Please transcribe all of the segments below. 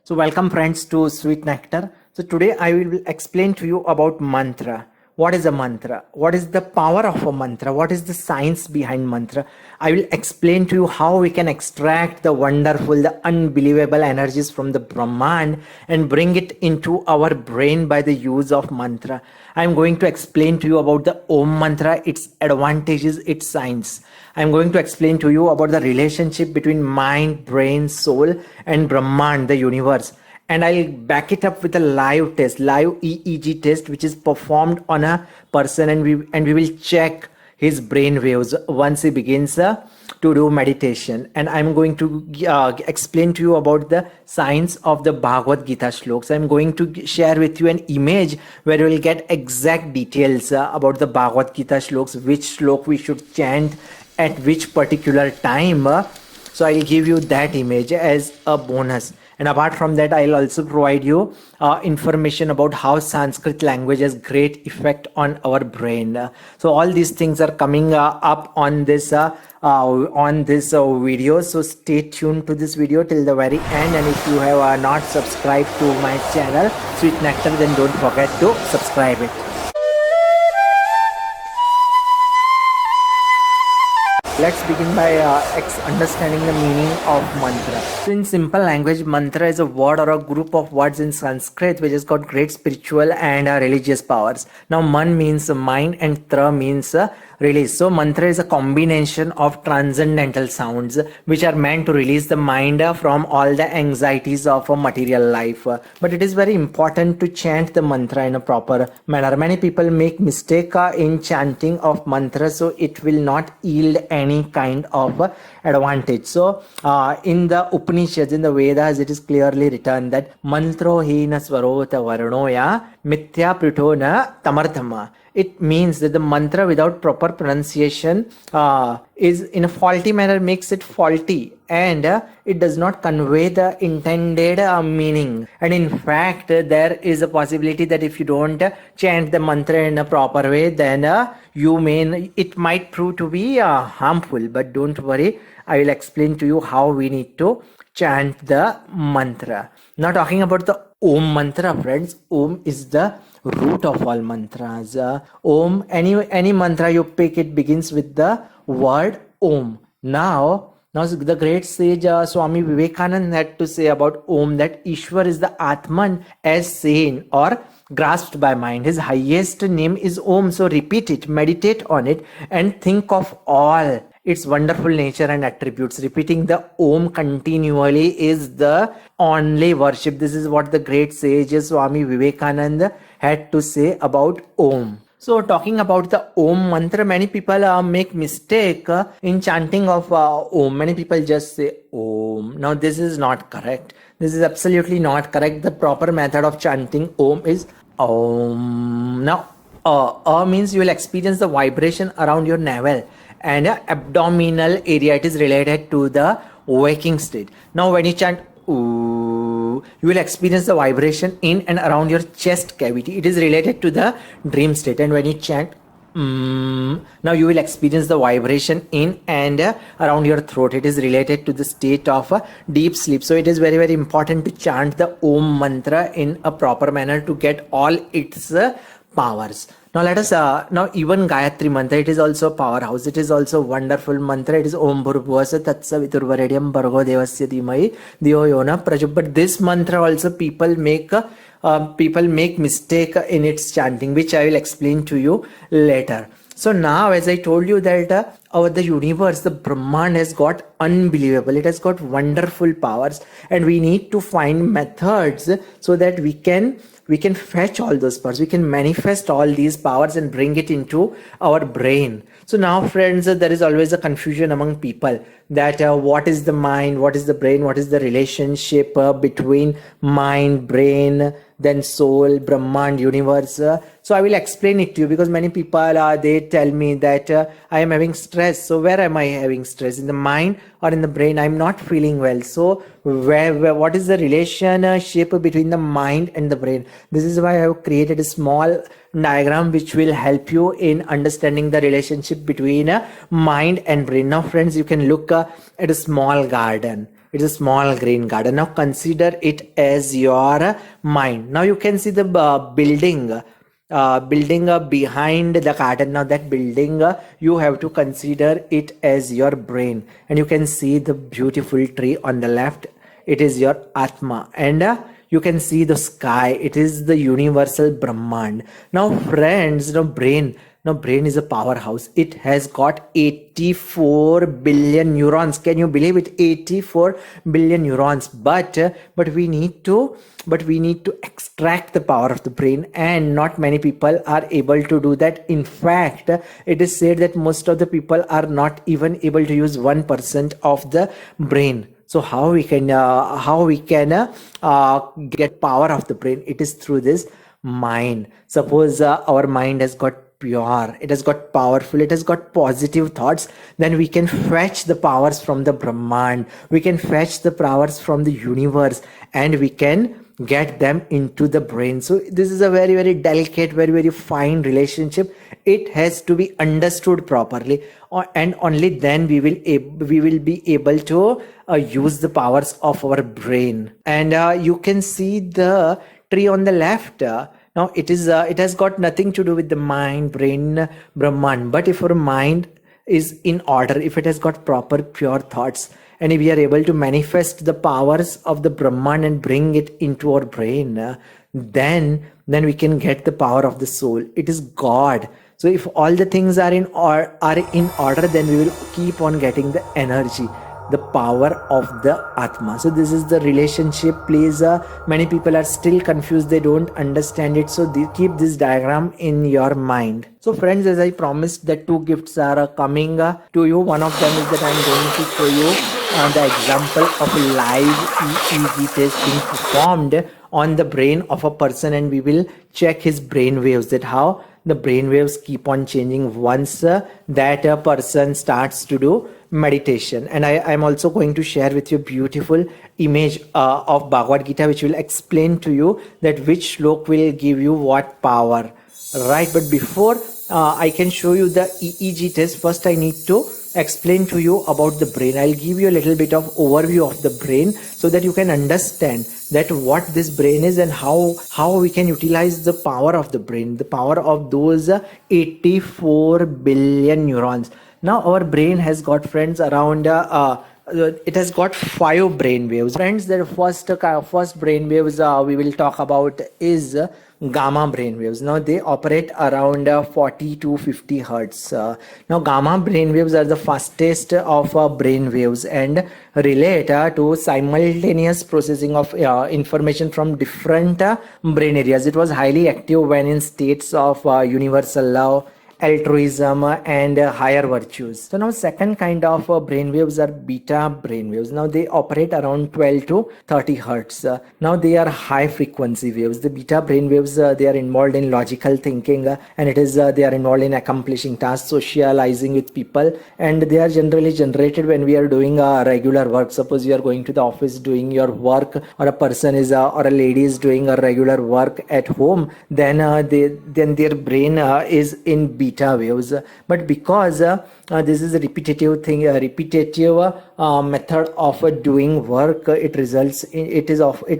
So welcome friends to Sweet Nectar. So today I will explain to you about mantra. What is a mantra? What is the power of a mantra? What is the science behind mantra? I will explain to you how we can extract the wonderful, the unbelievable energies from the Brahman and bring it into our brain by the use of mantra. I am going to explain to you about the Om mantra, its advantages, its science. I am going to explain to you about the relationship between mind, brain, soul and Brahman, the universe. And I'll back it up with a live test, live EEG test, which is performed on a person, and we will check his brain waves once he begins to do meditation. And I'm going to explain to you about the science of the Bhagavad Gita shlokas. I'm going to share with you an image where you will get exact details about the Bhagavad Gita shlokas, which shlok we should chant at which particular time. So I'll give you that image as a bonus. And apart from that, I'll also provide you information about how Sanskrit language has great effect on our brain. So all these things are coming up on this video. So stay tuned to this video till the very end. And if you have not subscribed to my channel, Sweet Nectar, then don't forget to subscribe it. Let's begin by understanding the meaning of mantra. So in simple language, mantra is a word or a group of words in Sanskrit which has got great spiritual and religious powers. Now man means mind and tra means release. So mantra is a combination of transcendental sounds which are meant to release the mind from all the anxieties of a material life. But it is very important to chant the mantra in a proper manner. Many people make mistake in chanting of mantra, so it will not yield any kind of advantage. So in the Upanishads, in the Vedas, it is clearly written that mantro hina swarota varnoya mithya pritona tamarthama. It means that the mantra without proper pronunciation is in a faulty manner, makes it faulty, and it does not convey the intended meaning. And in fact, there is a possibility that if you don't chant the mantra in a proper way, then it might prove to be harmful. But don't worry, I will explain to you how we need to chant the mantra. Now talking about the Om mantra, friends, Om is the root of all mantras. Om, any mantra you pick, it begins with the word Om. Now the great sage Swami Vivekananda had to say about Om that Ishwar is the Atman as seen or grasped by mind. His highest name is Om. So repeat it, meditate on it, and think of all its wonderful nature and attributes. Repeating the Om continually is the only worship. This is what the great sage Swami Vivekananda had to say about Om. So talking about the Om mantra, many people make mistake in chanting of Om. Many people just say Om. Now this is not correct. This is absolutely not correct. The proper method of chanting Om is Om. Now means you will experience the vibration around your navel and abdominal area. It is related to the waking state. Now when you chant Ooh, you will experience the vibration in and around your chest cavity. It is related to the dream state. And when you chant now you will experience the vibration in and around your throat. It is related to the state of deep sleep. So it is very, very important to chant the Om mantra in a proper manner to get all its powers. Now let us now even Gayatri mantra, it is also a powerhouse. It is also a wonderful mantra. It is Om Bhurvasva Tatsaviturvaredyam Bhargo Devasya Dhimai Dhiyo Yona Prajot. But this mantra also people make mistake in its chanting, which I will explain to you later. So now, as I told you that the universe, the Brahman has got unbelievable, it has got wonderful powers, and we need to find methods so that we can fetch all those powers, we can manifest all these powers and bring it into our brain. So now friends, there is always a confusion among people that what is the mind, what is the brain, what is the relationship between mind, brain, then soul, Brahman, universe. So I will explain it to you, because many people they tell me that I am having stress. So where am I having stress? In the mind or in the brain? I'm not feeling well. So what is the relationship between the mind and the brain? This is why I have created a small diagram which will help you in understanding the relationship between mind and brain. Now friends, you can look at a small garden. It's a small green garden. Now consider it as your mind. Now you can see the building behind the garden. Now that building, you have to consider it as your brain, and you can see the beautiful tree on the left. It is your Atma, and you can see the sky. It is the universal Brahman. Now friends, brain is a powerhouse. It has got 84 billion neurons. Can you believe it? 84 billion neurons. But we need to extract the power of the brain, and not many people are able to do that. In fact, it is said that most of the people are not even able to use 1% of the brain. So how we can get power of the brain? It is through this mind. Suppose our mind has got pure, it has got powerful, it has got positive thoughts, then we can fetch the powers from the Brahman, we can fetch the powers from the universe, and we can get them into the brain. So this is a very, very delicate, very, very fine relationship. It has to be understood properly, and only then we will be able to use the powers of our brain. And you can see the tree on the left. Now it has got nothing to do with the mind, brain, Brahman. But if our mind is in order, if it has got proper pure thoughts, and if we are able to manifest the powers of the Brahman and bring it into our brain, then we can get the power of the soul. It is God. So if all the things are in order, then we will keep on getting the energy, the power of the Atma. So this is the relationship. Please, many people are still confused, they don't understand it. So keep this diagram in your mind. So friends, as I promised that 2 gifts are coming to you. One of them is that I'm going to show you the example of a live EEG test being performed on the brain of a person, and we will check his brain waves, that how the brain waves keep on changing once that a person starts to do meditation. And I am also going to share with you a beautiful image of Bhagavad Gita, which will explain to you that which slok will give you what power, right? But before I can show you the EEG test, first I need to explain to you about the brain. I'll give you a little bit of overview of the brain so that you can understand that what this brain is and how we can utilize the power of the brain, the power of those 84 billion neurons. Now our brain has got, friends, around it has got 5 brain waves. Friends, the first brain waves we will talk about is gamma brain waves. Now they operate around 40 to 50 hertz. Now gamma brain waves are the fastest of brain waves and relate to simultaneous processing of information from different brain areas. It was highly active when in states of universal love, altruism, and higher virtues. So now second kind of brain waves are beta brain waves. Now they operate around 12 to 30 hertz. Now they are high frequency waves. The beta brain waves, they are involved in logical thinking, and it is they are involved in accomplishing tasks, socializing with people, and they are generally generated when we are doing regular work. Suppose you are going to the office doing your work, or a person is or a lady is doing a regular work at home, then their brain is in beta waves. But because this is a repetitive thing, a repetitive method of doing work, it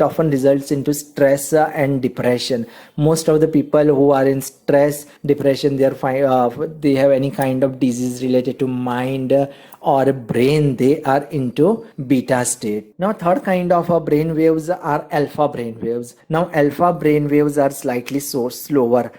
often results into stress and depression. Most of the people who are in stress, depression, they have any kind of disease related to mind or brain, they are into beta state. Now third kind of brain waves are alpha brain waves. Now alpha brain waves are slightly slower.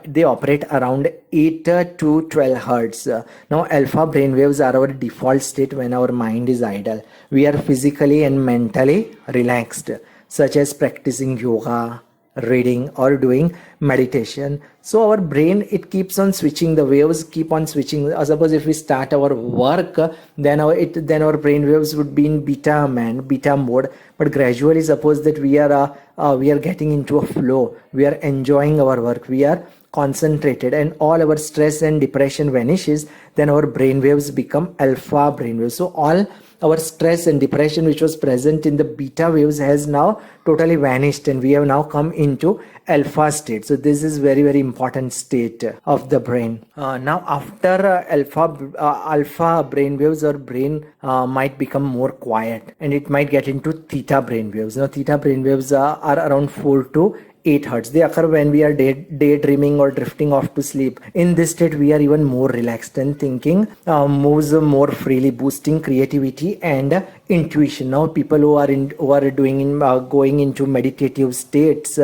They operate around 8 to 12 hertz. Now alpha brain waves are our default state when our mind is idle. We are physically and mentally relaxed, such as practicing yoga, reading, or doing meditation. So our brain, it keeps on switching, the waves keep on switching. Suppose if we start our work, then our brain waves would be in beta mode. But gradually, suppose that we are getting into a flow, we are enjoying our work, we are concentrated, and all our stress and depression vanishes, then our brain waves become alpha brain waves. So all our stress and depression which was present in the beta waves has now totally vanished, and we have now come into alpha state. So this is very important state of the brain. Now after alpha brain waves, our brain might become more quiet, and it might get into theta brain waves. Now theta brain waves are around 4 to 8 hertz. They occur when we are daydreaming or drifting off to sleep. In this state, we are even more relaxed, and thinking moves more freely, boosting creativity and intuition. Now, people who are going into meditative states,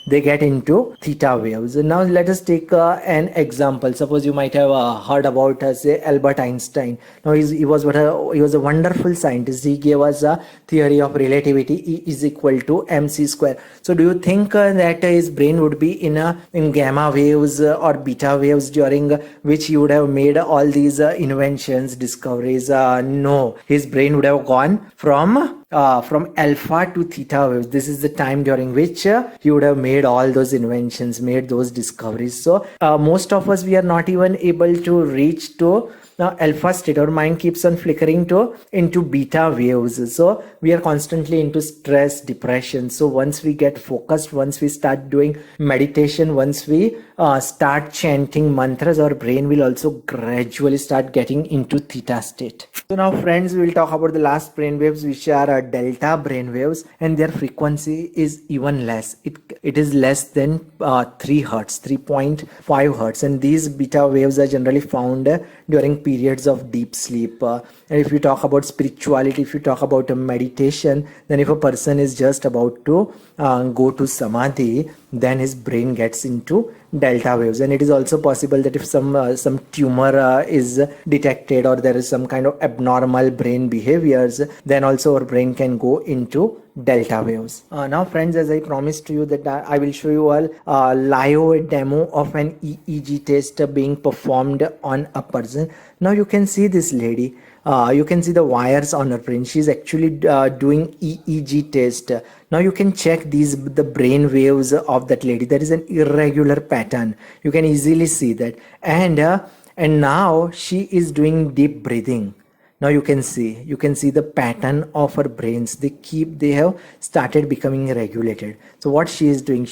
they get into theta waves. Now, let us take an example. Suppose you might have heard about, say, Albert Einstein. Now, he was a wonderful scientist. He gave us a theory of relativity. E is equal to mc square. So, do you think that his brain would be in gamma waves or beta waves, during which he would have made all these inventions, discoveries? No, his brain would have gone from alpha to theta waves. This is the time during which he would have made all those inventions, made those discoveries. So most of us, we are not even able to reach to alpha state. Our mind keeps on flickering into beta waves. So we are constantly into stress, depression. So once we get focused, once we start doing meditation, once we start chanting mantras, our brain will also gradually start getting into theta state. So now, friends, we will talk about the last brain waves, which are delta brain waves, and their frequency is even less. It is less than 3 hertz, 3.5 hertz, and these beta waves are generally found during periods of deep sleep. And if you talk about spirituality, if you talk about meditation, then if a person is just about to go to samadhi, then his brain gets into delta waves. And it is also possible that if some tumor is detected, or there is some kind of abnormal brain behaviors, then also our brain can go into delta waves. Now, friends, as I promised to you that I will show you a live demo of an EEG test being performed on a person. Now you can see this lady. You can see the wires on her brain. She's actually doing EEG test. Now you can check the brain waves of that lady. There is an irregular pattern. You can easily see that. And now she is doing deep breathing. Now you can see the pattern of her brains. They have started becoming regulated. So what she is doing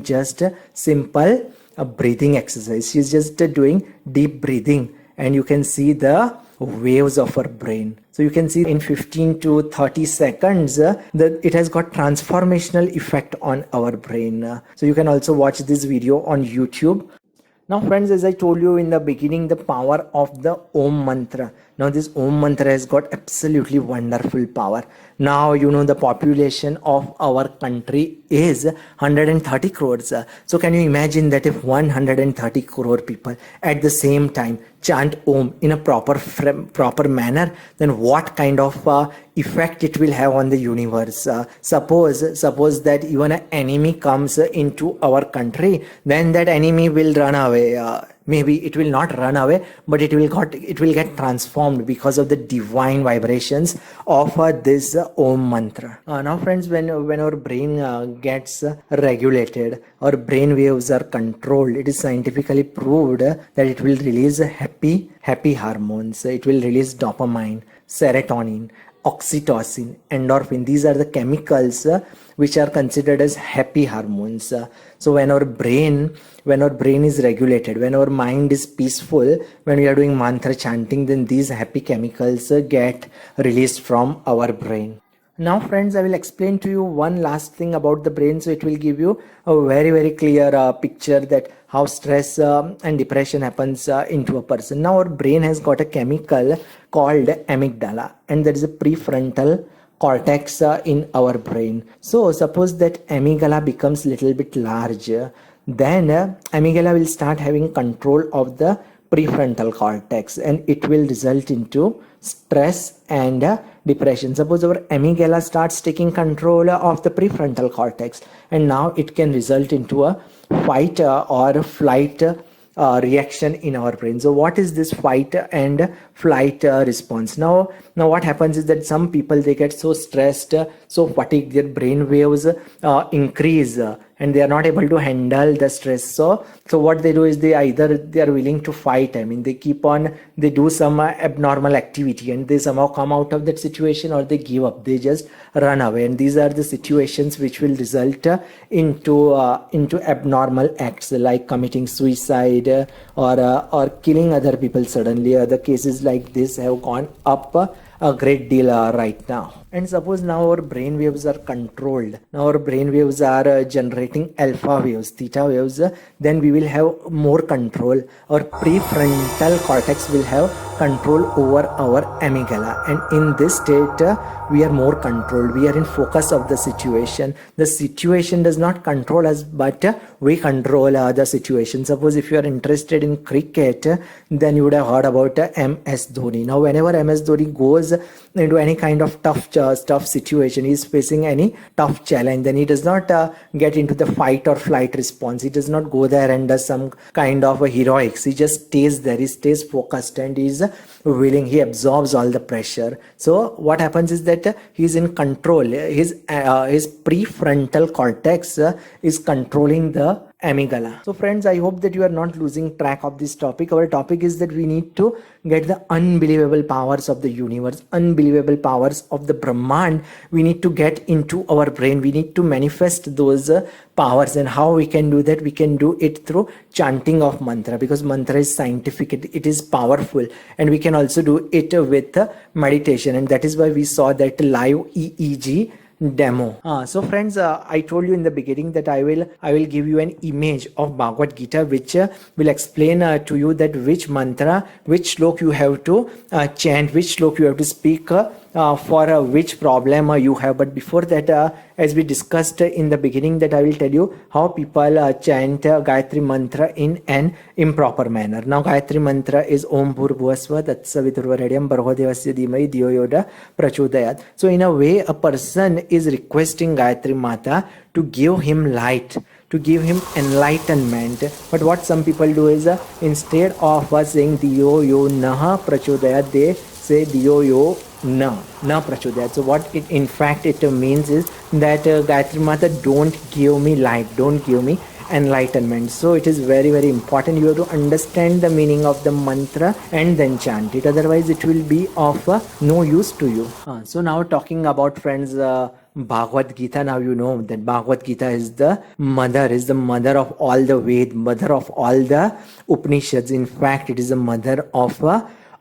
just a simple breathing exercise. She's just doing deep breathing, and you can see the waves of her brain. So you can see in 15 to 30 seconds that it has got transformational effect on our brain. So you can also watch this video on YouTube. Now, friends, as I told you in the beginning, the power of the Om mantra. Now this Om mantra has got absolutely wonderful power. Now, the population of our country is 130 crores. So can you imagine that if 130 crore people at the same time chant Om in a proper manner, then what kind of effect it will have on the universe? Suppose that even an enemy comes into our country, then that enemy will run away. Maybe it will not run away, but it will get transformed because of the divine vibrations of this Om mantra. Now, friends, when our brain gets regulated, our brain waves are controlled. It is scientifically proved that it will release happy hormones. It will release dopamine, serotonin, oxytocin, endorphin. These are the chemicals which are considered as happy hormones. So when our brain is regulated, when our mind is peaceful, when we are doing mantra chanting, then these happy chemicals get released from our brain. Now, friends, I will explain to you one last thing about the brain, so it will give you a very clear picture that how stress and depression happens into a person. Now, our brain has got a chemical called amygdala, and there is a prefrontal cortex in our brain. So suppose that amygdala becomes little bit larger, then amygdala will start having control of the prefrontal cortex, and it will result into stress and depression. Suppose our amygdala starts taking control of the prefrontal cortex, and now it can result into a fight or flight reaction in our brain. So what is this fight and flight response? Now what happens is that some people, they get so stressed, so fatigued, their brain waves increase, and they are not able to handle the stress. So what they do is they are willing to fight. I mean, they do some abnormal activity and they somehow come out of that situation, or they give up, they just run away. And these are the situations which will result into abnormal acts like committing suicide, or killing other people suddenly. Other cases like this have gone up a great deal right now. And suppose now our brain waves are controlled. Now our brain waves are generating alpha waves, theta waves. Then we will have more control. Our prefrontal cortex will have control over our amygdala. And in this state, we are more controlled. We are in focus of the situation. The situation does not control us, but we control the situation. Suppose if you are interested in cricket, then you would have heard about MS Dhoni. Now, whenever MS Dhoni goes into any kind of tough situation, he is facing any tough challenge, then he does not get into the fight or flight response. He does not go there and does some kind of heroics. He just stays there. He stays focused and he is willing. He absorbs all the pressure. So what happens is that he is in control. His prefrontal cortex is controlling the amygdala. So friends, I hope that you are not losing track of this topic. Our topic is that we need to get the unbelievable powers of the universe, unbelievable powers of the Brahman. We need to get into our brain. We need to manifest those powers. And how we can do that? We can do it through chanting of mantra, because mantra is scientific, it is powerful, and we can also do it with meditation. And that is why we saw that live EEG demo. So friends, I told you in the beginning that I will give you an image of Bhagavad Gita, which will explain to you that which mantra, which slok you have to chant, which slok you have to speak for which problem you have. But before that, as we discussed in the beginning, that I will tell you how people chant Gayatri mantra in an improper manner. Now Gayatri mantra is Om Bhurvasva Tatsaviturvaredyam Bhargo Devasya Dhimai Dhiyo Yoda Prachodayat. So in a way, a person is requesting Gayatri Mata to give him light, to give him enlightenment. But what some people do is instead of saying Dhiyo Yo Naha Prachodayat, they say Dhiyo Yo na prachodayat. So what it in fact it means is that Gayatri Mata, don't give me light, don't give me enlightenment. So it is very, very important. You have to understand the meaning of the mantra and then chant it. Otherwise it will be of no use to you. So now talking about, friends, Bhagavad Gita. Now you know that Bhagavad Gita is the mother of all the Ved, mother of all the Upanishads. In fact, it is the mother of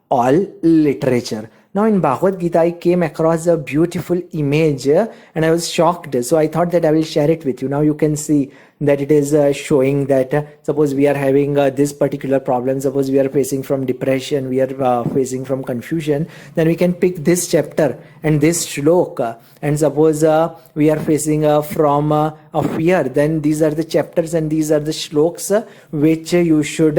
all literature. Now in Bhagavad Gita, I came across a beautiful image and I was shocked. So I thought that I will share it with you. Now you can see that it is showing that suppose we are having this particular problem, suppose we are facing from depression, we are facing from confusion, then we can pick this chapter and this shlok. And suppose we are facing from a fear, then these are the chapters and these are the shloks which you should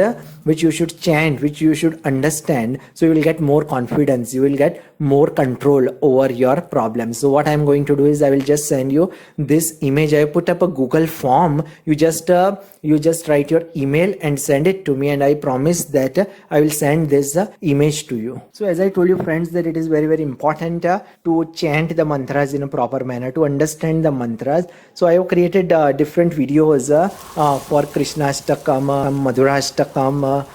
chant, which you should understand. So you will get more confidence, you will get more control over your problems. So what I am going to do is I will just send you this image. I put up a Google form. You just write your email and send it to me, and I promise that I will send this image to you. So as I told you, friends, that it is very, very important to chant the mantras in a proper manner, to understand the mantras. So I have created different videos for Krishnastakam, Madhurastakam,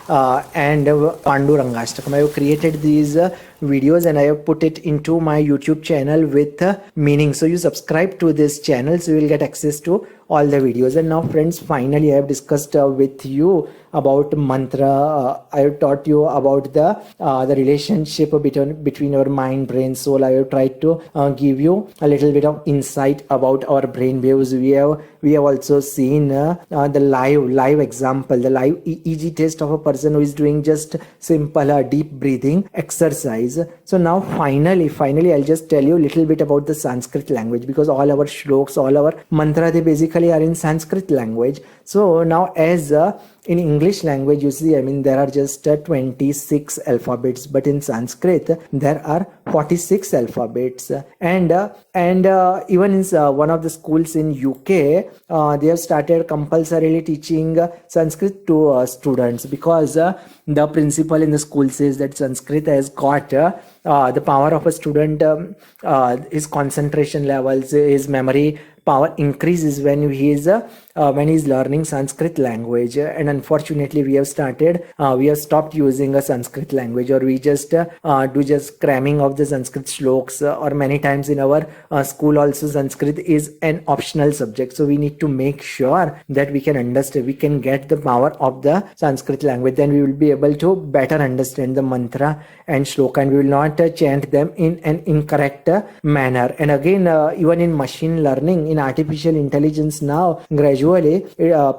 and Pandurangastakam. I have created these videos and I have put it into my YouTube channel with meaning. So you subscribe to this channel, so you will get access to all the videos. And now, friends, finally I have discussed with you about mantra. I have taught you about the relationship between our mind, brain, soul. I have tried to give you a little bit of insight about our brain waves. We have also seen the live example, the live EEG test of a person who is doing just simple deep breathing exercise. So now finally I'll just tell you a little bit about the Sanskrit language, because all our shloks, all our mantra, they basically are in Sanskrit language. So now as in English language, you see, I mean, there are just 26 alphabets, but in Sanskrit there are 46 alphabets. And even in one of the schools in UK, they have started compulsorily teaching Sanskrit to students, because the principal in the school says that Sanskrit has got the power of a student, his concentration levels, his memory power increases when he is learning Sanskrit language. And unfortunately, we have stopped using a Sanskrit language, or we just do just cramming of the Sanskrit shloks, or many times in our school also Sanskrit is an optional subject. So we need to make sure that we can understand, we can get the power of the Sanskrit language. Then we will be able to better understand the mantra and shloka, and we will not chant them in an incorrect manner. And again, even in machine learning, in artificial intelligence now, gradually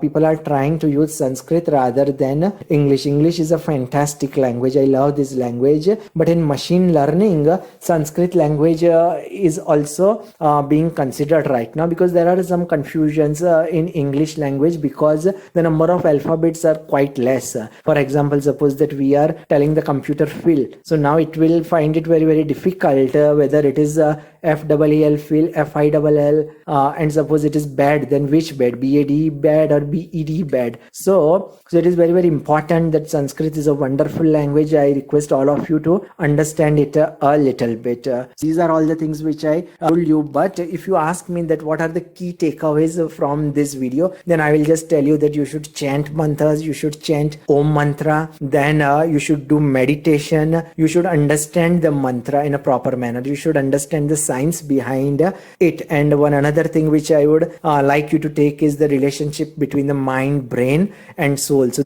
people are trying to use Sanskrit rather than English. English is a fantastic language. I love this language. But in machine learning, Sanskrit language is also being considered right now, because there are some confusions in English language, because the number of alphabets are quite less. For example, suppose that we are telling the computer fill. So now it will find it very, very difficult whether it is FEEL fill, FILL, and suppose it is bad, then which bad, BAD bad or BED bad. So it is very, very important that Sanskrit is a wonderful language. I request all of you to understand it a little bit. These are all the things which I told you. But if you ask me that what are the key takeaways from this video, then I will just tell you that you should chant mantras, you should chant Om mantra, then you should do meditation, you should understand the mantra in a proper manner, you should understand the science behind it. And one another thing which I would like you to take is the relationship between the mind, brain and soul. So